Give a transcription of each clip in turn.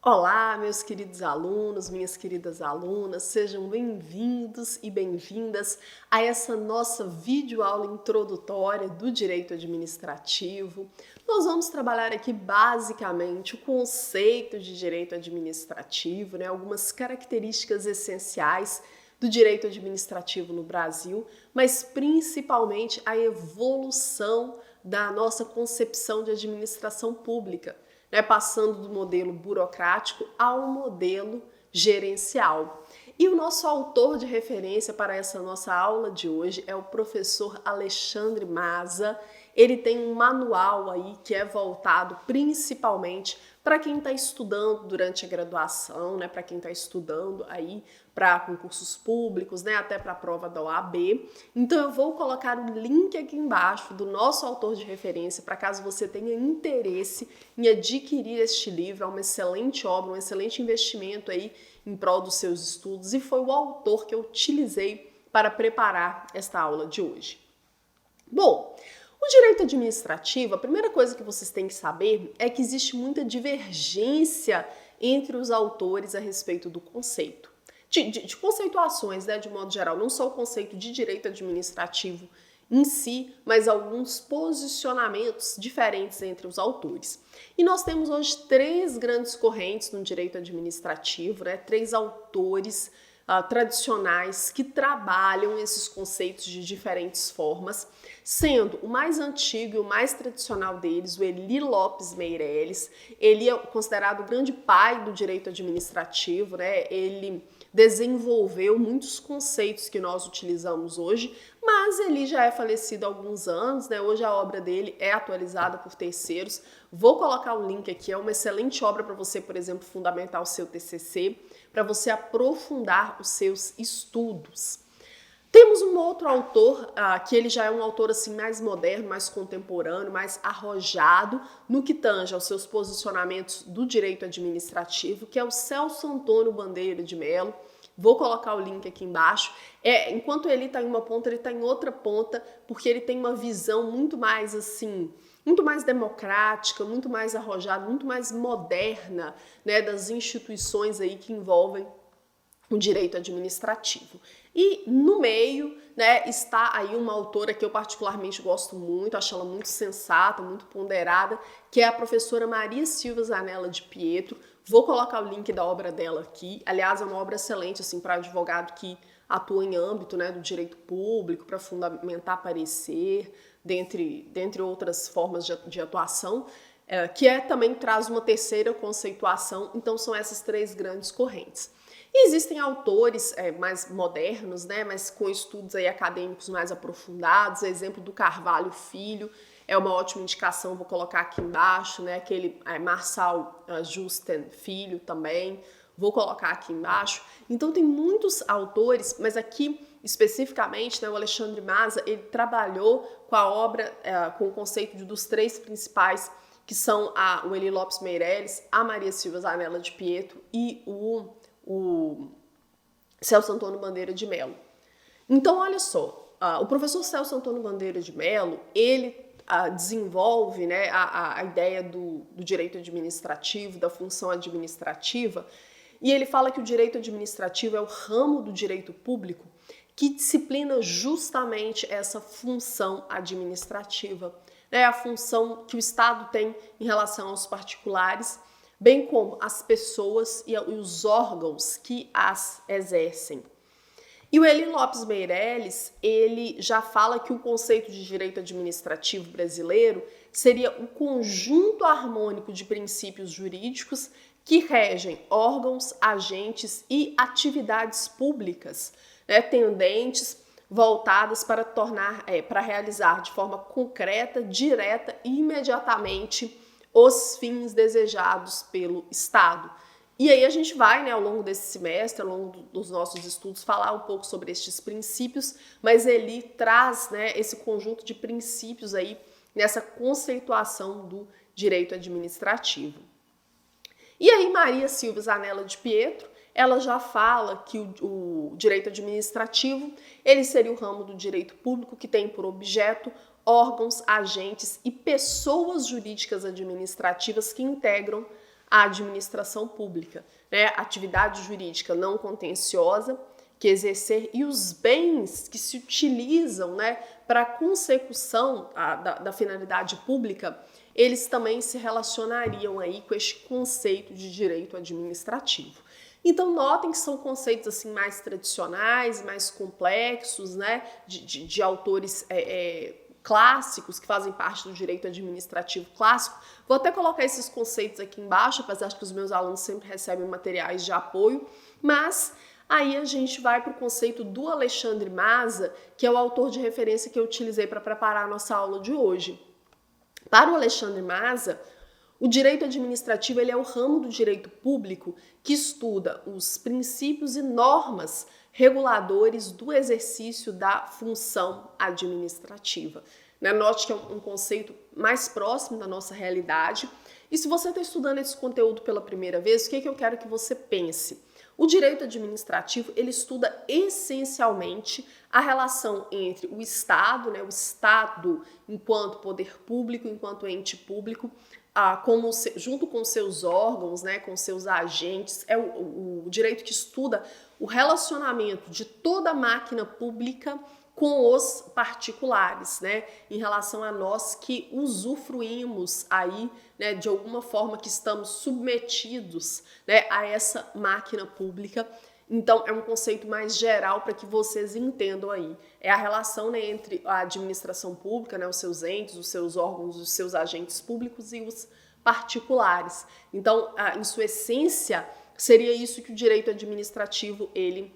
Olá, meus queridos alunos, minhas queridas alunas, sejam bem-vindos e bem-vindas a essa nossa videoaula introdutória do Direito Administrativo. Nós vamos trabalhar aqui basicamente o conceito de direito administrativo, algumas características essenciais do direito administrativo no Brasil, mas principalmente a evolução da nossa concepção de administração pública, passando do modelo burocrático ao modelo gerencial. E o nosso autor de referência para essa nossa aula de hoje é o professor Alexandre Maza. Ele tem um manual aí que é voltado principalmente para quem está estudando durante a graduação, para quem está estudando aí para concursos públicos, até para a prova da OAB. Então eu vou colocar o link aqui embaixo do nosso autor de referência para caso você tenha interesse em adquirir este livro. É uma excelente obra, um excelente investimento aí em prol dos seus estudos e foi o autor que eu utilizei para preparar esta aula de hoje. Bom, o direito administrativo, a primeira coisa que vocês têm que saber é que existe muita divergência entre os autores a respeito do conceito. De conceituações, de modo geral, não só o conceito de direito administrativo em si, mas alguns posicionamentos diferentes entre os autores. E nós temos hoje três grandes correntes no direito administrativo, três autores tradicionais que trabalham esses conceitos de diferentes formas, sendo o mais antigo e o mais tradicional deles o Eli Lopes Meireles. Ele é considerado o grande pai do direito administrativo, ele desenvolveu muitos conceitos que nós utilizamos hoje, mas ele já é falecido há alguns anos, hoje a obra dele é atualizada por terceiros. Vou colocar o link aqui, é uma excelente obra para você, por exemplo, fundamentar o seu TCC, para você aprofundar os seus estudos. Temos um outro autor, que ele já é um autor assim, mais moderno, mais contemporâneo, mais arrojado no que tange aos seus posicionamentos do direito administrativo, que é o Celso Antônio Bandeira de Mello. Vou colocar o link aqui embaixo. Enquanto ele está em uma ponta, ele está em outra ponta, porque ele tem uma visão muito mais assim, muito mais democrática, muito mais arrojada, muito mais moderna, das instituições aí que envolvem o direito administrativo. E no meio, está aí uma autora que eu particularmente gosto muito, acho ela muito sensata, muito ponderada, que é a professora Maria Silva Zanella de Pietro. Vou colocar o link da obra dela aqui. Aliás, é uma obra excelente assim, para advogado que atua em âmbito do direito público, para fundamentar parecer, dentre outras formas de atuação, que também traz uma terceira conceituação. Então, são essas três grandes correntes. E existem autores mais modernos, mas com estudos aí acadêmicos mais aprofundados. Exemplo do Carvalho Filho é uma ótima indicação, vou colocar aqui embaixo, aquele Marçal Justen Filho também, vou colocar aqui embaixo. Então tem muitos autores, mas aqui especificamente o Alexandre Maza, ele trabalhou com a obra, com o conceito dos três principais, que são o Eli Lopes Meireles, a Maria Silva Zanella de Pietro e o Celso Antônio Bandeira de Mello. Então, olha só, o professor Celso Antônio Bandeira de Mello, ele desenvolve a ideia do direito administrativo, da função administrativa, e ele fala que o direito administrativo é o ramo do direito público que disciplina justamente essa função administrativa, a função que o Estado tem em relação aos particulares, bem como as pessoas e os órgãos que as exercem. E o Eli Lopes Meireles, ele já fala que o conceito de direito administrativo brasileiro seria um conjunto harmônico de princípios jurídicos que regem órgãos, agentes e atividades públicas, tendentes, voltadas para para realizar de forma concreta, direta e imediatamente os fins desejados pelo Estado. E aí a gente vai, ao longo desse semestre, ao longo dos nossos estudos, falar um pouco sobre estes princípios, mas ele traz esse conjunto de princípios aí nessa conceituação do direito administrativo. E aí Maria Silva Zanella de Pietro, ela já fala que o direito administrativo, ele seria o ramo do direito público que tem por objeto órgãos, agentes e pessoas jurídicas administrativas que integram a administração pública, né? Atividade jurídica não contenciosa que exercer e os bens que se utilizam, né, para a consecução da finalidade pública, eles também se relacionariam aí com este conceito de direito administrativo. Então, notem que são conceitos assim mais tradicionais, mais complexos, né, de autores clássicos que fazem parte do direito administrativo clássico. Vou até colocar esses conceitos aqui embaixo, apesar de que os meus alunos sempre recebem materiais de apoio, mas aí a gente vai para o conceito do Alexandre Maza, que é o autor de referência que eu utilizei para preparar a nossa aula de hoje. Para o Alexandre Maza, o direito administrativo ele é o ramo do direito público que estuda os princípios e normas reguladores do exercício da função administrativa. Note que é um conceito mais próximo da nossa realidade. E se você está estudando esse conteúdo pela primeira vez, o que eu quero que você pense? O direito administrativo, ele estuda essencialmente a relação entre o Estado, né, o Estado enquanto poder público, enquanto ente público, junto com seus órgãos, né, com seus agentes. É o direito que estuda o relacionamento de toda a máquina pública com os particulares, né, em relação a nós que usufruímos aí, né, de alguma forma que estamos submetidos, né, a essa máquina pública. Então, é um conceito mais geral para que vocês entendam aí. É a relação, né, entre a administração pública, né, os seus entes, os seus órgãos, os seus agentes públicos e os particulares. Então, em sua essência, seria isso que o direito administrativo ele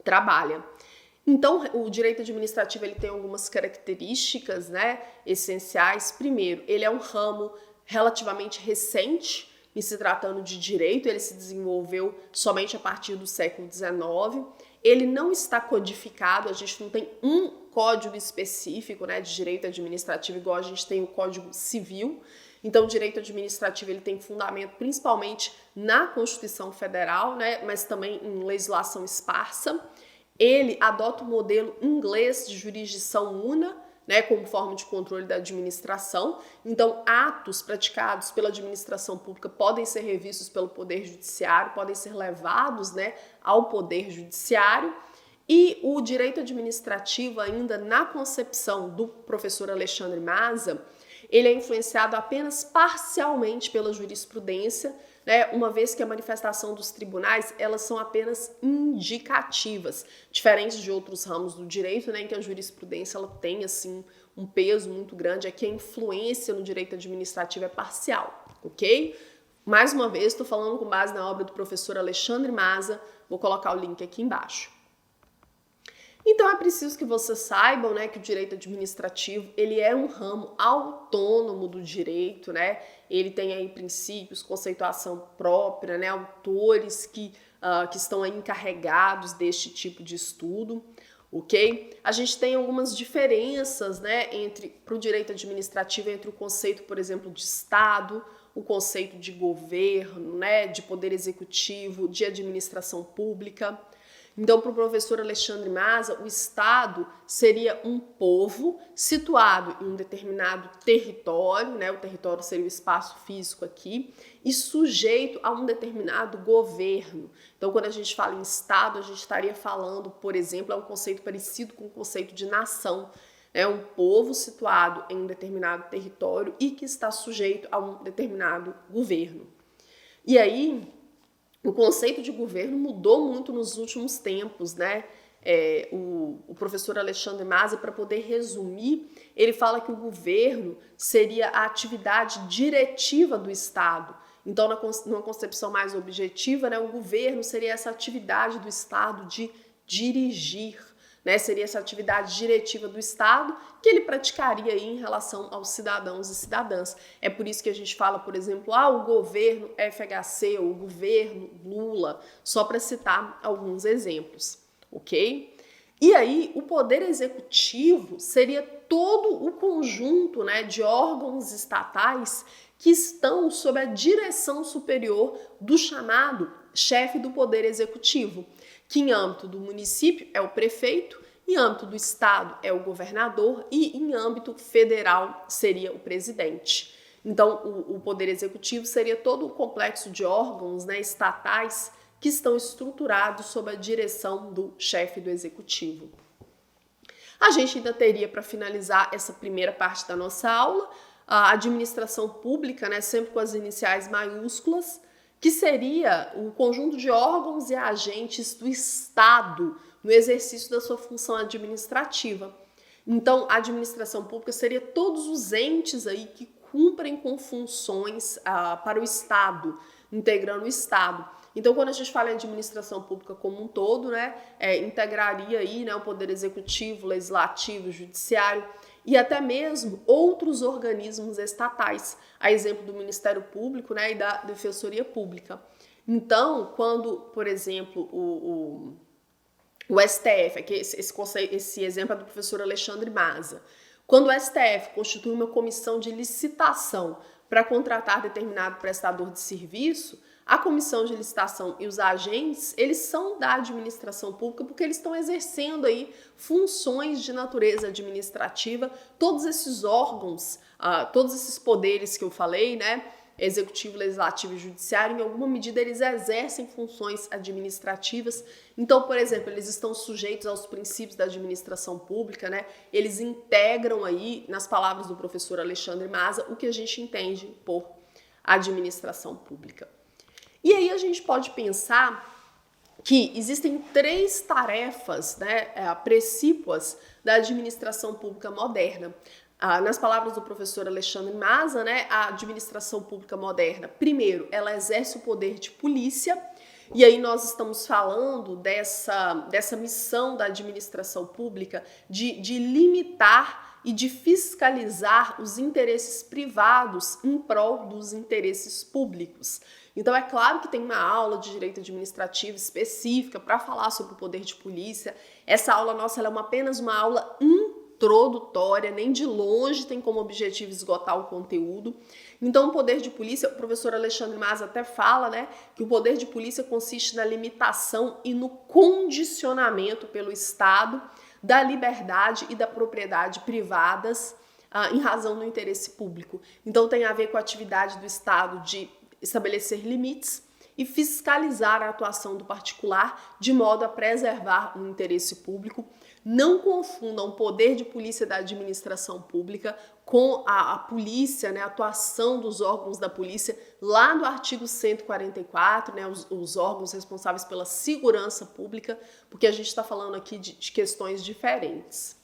trabalha. Então, o direito administrativo ele tem algumas características, né, essenciais. Primeiro, ele é um ramo relativamente recente em se tratando de direito, ele se desenvolveu somente a partir do século XIX. Ele não está codificado, a gente não tem um código específico, né, de direito administrativo igual a gente tem o Código Civil. Então, o direito administrativo ele tem fundamento principalmente na Constituição Federal, né, mas também em legislação esparsa. Ele adota o modelo inglês de jurisdição una, né, como forma de controle da administração. Então, atos praticados pela administração pública podem ser revistos pelo Poder Judiciário, podem ser levados, né, ao Poder Judiciário. E o direito administrativo, ainda na concepção do professor Alexandre Maza, ele é influenciado apenas parcialmente pela jurisprudência, né, uma vez que a manifestação dos tribunais, elas são apenas indicativas, diferentes de outros ramos do direito, né, em que a jurisprudência ela tem assim, um peso muito grande, é que a influência no direito administrativo é parcial, ok? Mais uma vez, estou falando com base na obra do professor Alexandre Maza, vou colocar o link aqui embaixo. Então, é preciso que vocês saibam, né, que o direito administrativo ele é um ramo autônomo do direito, né? Ele tem aí princípios, conceituação própria, né, autores que estão aí encarregados deste tipo de estudo, ok? A gente tem algumas diferenças, né, para o direito administrativo entre o conceito, por exemplo, de Estado, o conceito de governo, né, de poder executivo, de administração pública. Então, para o professor Alexandre Maza, o Estado seria um povo situado em um determinado território, né? O território seria o espaço físico aqui, e sujeito a um determinado governo. Então, quando a gente fala em Estado, a gente estaria falando, por exemplo, é um conceito parecido com o conceito de nação. É um povo situado em um determinado território e que está sujeito a um determinado governo. E aí, o conceito de governo mudou muito nos últimos tempos, né? O professor Alexandre Maza, para poder resumir, ele fala que o governo seria a atividade diretiva do Estado. Então, numa concepção mais objetiva, né, o governo seria essa atividade do Estado de dirigir, né? Seria essa atividade diretiva do Estado que ele praticaria aí em relação aos cidadãos e cidadãs. É por isso que a gente fala, por exemplo, o governo FHC ou o governo Lula, só para citar alguns exemplos, ok? E aí, o poder executivo seria todo o conjunto, né, de órgãos estatais que estão sob a direção superior do chamado chefe do poder executivo, que em âmbito do município é o prefeito, em âmbito do estado é o governador e em âmbito federal seria o presidente. Então, o Poder Executivo seria todo o complexo de órgãos, né, estatais que estão estruturados sob a direção do chefe do Executivo. A gente ainda teria, para finalizar essa primeira parte da nossa aula, a administração pública, né, sempre com as iniciais maiúsculas, que seria o conjunto de órgãos e agentes do Estado no exercício da sua função administrativa. Então, a administração pública seria todos os entes aí que cumprem com funções para o Estado, integrando o Estado. Então, quando a gente fala em administração pública como um todo, né, integraria aí, né, o Poder Executivo, Legislativo, Judiciário e até mesmo outros organismos estatais, a exemplo do Ministério Público, né, e da Defensoria Pública. Então, quando, por exemplo, o STF, aqui esse exemplo é do professor Alexandre Maza, quando o STF constitui uma comissão de licitação para contratar determinado prestador de serviço, a comissão de licitação e os agentes, eles são da administração pública porque eles estão exercendo aí funções de natureza administrativa, todos esses órgãos, todos esses poderes que eu falei, né, executivo, legislativo e judiciário, em alguma medida eles exercem funções administrativas. Então, por exemplo, eles estão sujeitos aos princípios da administração pública, né? Eles integram aí, nas palavras do professor Alexandre Maza, o que a gente entende por administração pública. E aí a gente pode pensar que existem 3 tarefas, né, precípuas da administração pública moderna. Nas palavras do professor Alexandre Maza, né, a administração pública moderna, primeiro, ela exerce o poder de polícia, e aí nós estamos falando dessa missão da administração pública de limitar e de fiscalizar os interesses privados em prol dos interesses públicos. Então é claro que tem uma aula de direito administrativo específica para falar sobre o poder de polícia. Essa aula nossa ela é apenas uma aula introdutória, nem de longe tem como objetivo esgotar o conteúdo. Então o poder de polícia, o professor Alexandre Maza até fala, né, que o poder de polícia consiste na limitação e no condicionamento pelo Estado da liberdade e da propriedade privadas em razão do interesse público. Então tem a ver com a atividade do Estado de estabelecer limites e fiscalizar a atuação do particular de modo a preservar o interesse público. Não confundam o poder de polícia da administração pública com a polícia, né, a atuação dos órgãos da polícia lá no artigo 144, né, os órgãos responsáveis pela segurança pública, porque a gente está falando aqui de questões diferentes.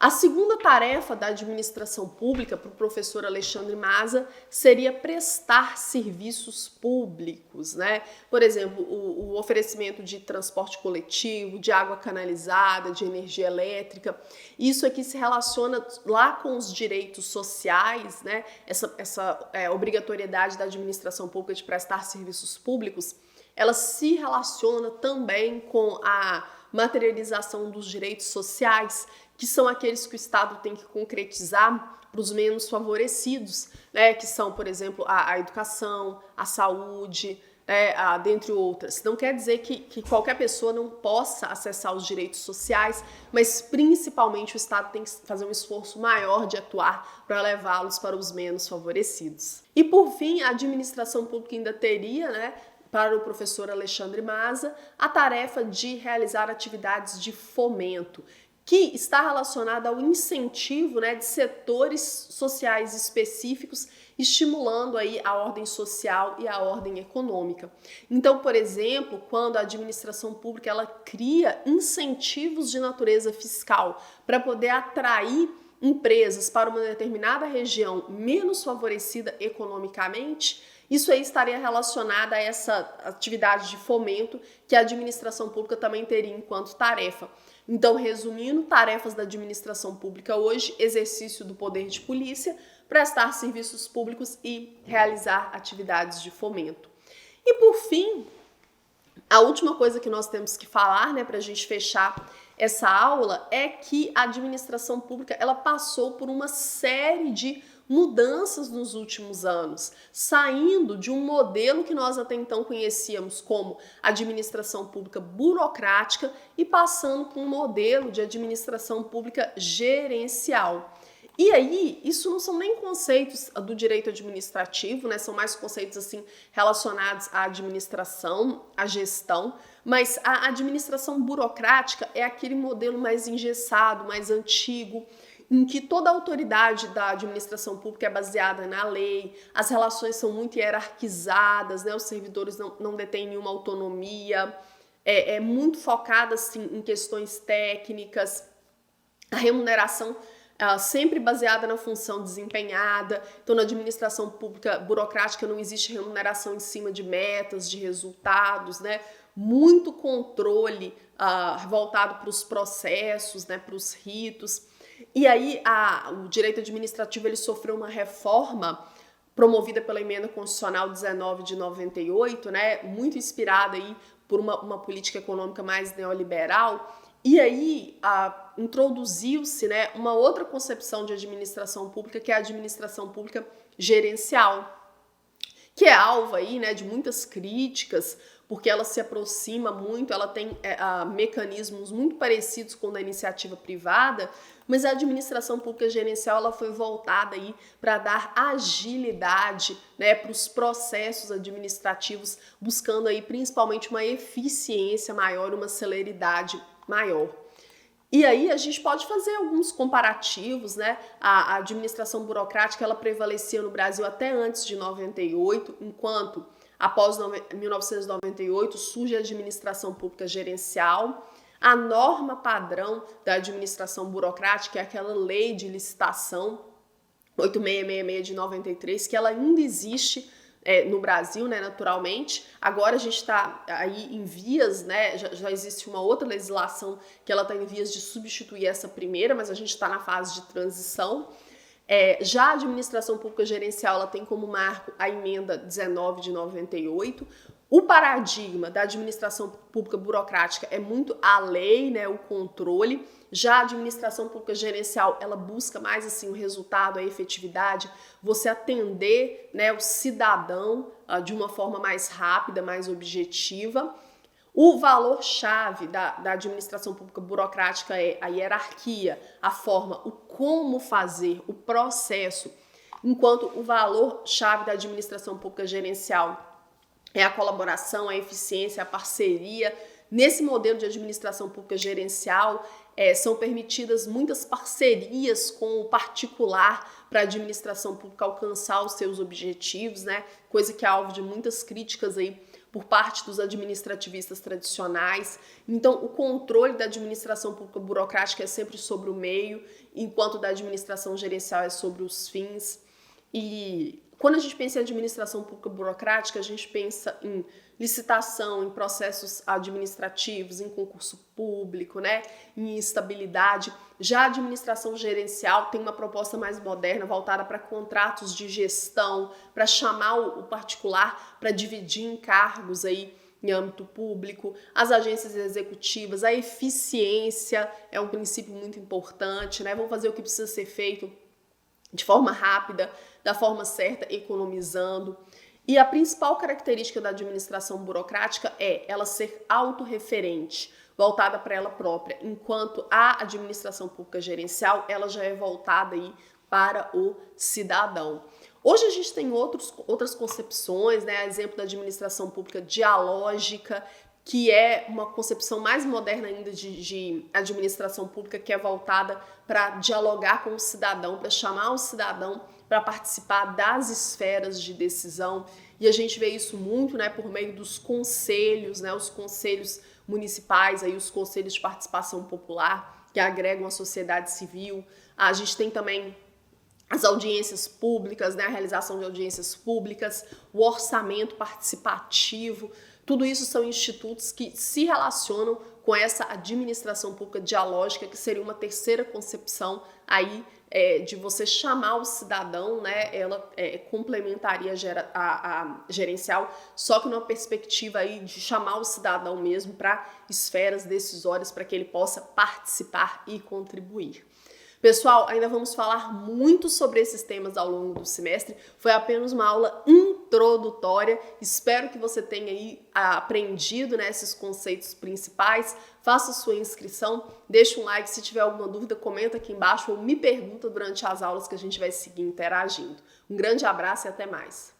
A segunda tarefa da administração pública para o professor Alexandre Maza seria prestar serviços públicos, né? Por exemplo, o oferecimento de transporte coletivo, de água canalizada, de energia elétrica. Isso aqui se relaciona lá com os direitos sociais, né? Essa obrigatoriedade da administração pública de prestar serviços públicos, ela se relaciona também com a materialização dos direitos sociais, que são aqueles que o Estado tem que concretizar para os menos favorecidos, né, que são, por exemplo, a educação, a saúde, né, dentre outras. Não quer dizer que qualquer pessoa não possa acessar os direitos sociais, mas principalmente o Estado tem que fazer um esforço maior de atuar para levá-los para os menos favorecidos. E por fim, a administração pública ainda teria, né, para o professor Alexandre Maza, a tarefa de realizar atividades de fomento, que está relacionada ao incentivo, né, de setores sociais específicos, estimulando aí a ordem social e a ordem econômica. Então, por exemplo, quando a administração pública ela cria incentivos de natureza fiscal para poder atrair empresas para uma determinada região menos favorecida economicamente, isso aí estaria relacionado a essa atividade de fomento que a administração pública também teria enquanto tarefa. Então, resumindo, tarefas da administração pública hoje, exercício do poder de polícia, prestar serviços públicos e realizar atividades de fomento. E por fim, a última coisa que nós temos que falar, né, para a gente fechar essa aula, é que a administração pública ela passou por uma série de mudanças nos últimos anos, saindo de um modelo que nós até então conhecíamos como administração pública burocrática e passando para um modelo de administração pública gerencial. E aí, isso não são nem conceitos do direito administrativo, né? São mais conceitos assim relacionados à administração, à gestão, mas a administração burocrática é aquele modelo mais engessado, mais antigo, em que toda a autoridade da administração pública é baseada na lei, as relações são muito hierarquizadas, né? Os servidores não detêm nenhuma autonomia, é muito focada assim, em questões técnicas, a remuneração sempre baseada na função desempenhada. Então, na administração pública burocrática não existe remuneração em cima de metas, de resultados, né? Muito controle voltado para os processos, né? Para os ritos. E aí, o direito administrativo ele sofreu uma reforma promovida pela Emenda Constitucional 19 de 98, né? Muito inspirada aí por uma política econômica mais neoliberal. E aí introduziu-se, né, uma outra concepção de administração pública, que é a administração pública gerencial, que é alvo aí, né, de muitas críticas, porque ela se aproxima muito, ela tem mecanismos muito parecidos com o da iniciativa privada, mas a administração pública gerencial ela foi voltada aí para dar agilidade, né, para os processos administrativos, buscando aí principalmente uma eficiência maior, uma celeridade maior. E aí a gente pode fazer alguns comparativos, né? A administração burocrática ela prevalecia no Brasil até antes de 98, enquanto após 1998 surge a administração pública gerencial. A norma padrão da administração burocrática é aquela lei de licitação 8666 de 93, que ela ainda existe no Brasil, né, naturalmente. Agora a gente está aí em vias, né, já existe uma outra legislação que ela está em vias de substituir essa primeira, mas a gente está na fase de transição. Já a administração pública gerencial ela tem como marco a emenda 19 de 98. O paradigma da administração pública burocrática é muito a lei, né, o controle. Já a administração pública gerencial, ela busca mais assim o resultado, a efetividade, você atender, né, o cidadão de uma forma mais rápida, mais objetiva. O valor-chave da administração pública burocrática é a hierarquia, a forma, o como fazer, o processo, enquanto o valor-chave da administração pública gerencial é a colaboração, a eficiência, a parceria. Nesse modelo de administração pública gerencial, são permitidas muitas parcerias com o particular para a administração pública alcançar os seus objetivos, né? Coisa que é alvo de muitas críticas aí por parte dos administrativistas tradicionais. Então, o controle da administração pública burocrática é sempre sobre o meio, enquanto da administração gerencial é sobre os fins. E quando a gente pensa em administração pública burocrática, a gente pensa em licitação, em processos administrativos, em concurso público, né, em estabilidade. Já a administração gerencial tem uma proposta mais moderna, voltada para contratos de gestão, para chamar o particular, para dividir encargos aí em âmbito público, as agências executivas, a eficiência é um princípio muito importante, né? Vamos fazer o que precisa ser feito de forma rápida, da forma certa, economizando. E a principal característica da administração burocrática é ela ser autorreferente, voltada para ela própria, enquanto a administração pública gerencial ela já é voltada aí para o cidadão. Hoje a gente tem outras concepções, né? Exemplo da administração pública dialógica, que é uma concepção mais moderna ainda de administração pública, que é voltada para dialogar com o cidadão, para chamar o cidadão para participar das esferas de decisão. E a gente vê isso muito, né, por meio dos conselhos, né, os conselhos municipais, aí os conselhos de participação popular, que agregam a sociedade civil. A gente tem também as audiências públicas, né, a realização de audiências públicas, o orçamento participativo. Tudo isso são institutos que se relacionam com essa administração pública dialógica, que seria uma terceira concepção aí de você chamar o cidadão, né? Ela complementaria a gerencial, só que numa perspectiva aí de chamar o cidadão mesmo para esferas decisórias, para que ele possa participar e contribuir. Pessoal, ainda vamos falar muito sobre esses temas ao longo do semestre. Foi apenas uma aula introdutória. Espero que você tenha aí aprendido, né, esses conceitos principais. Faça sua inscrição, deixa um like. Se tiver alguma dúvida, comenta aqui embaixo ou me pergunta durante as aulas que a gente vai seguir interagindo. Um grande abraço e até mais.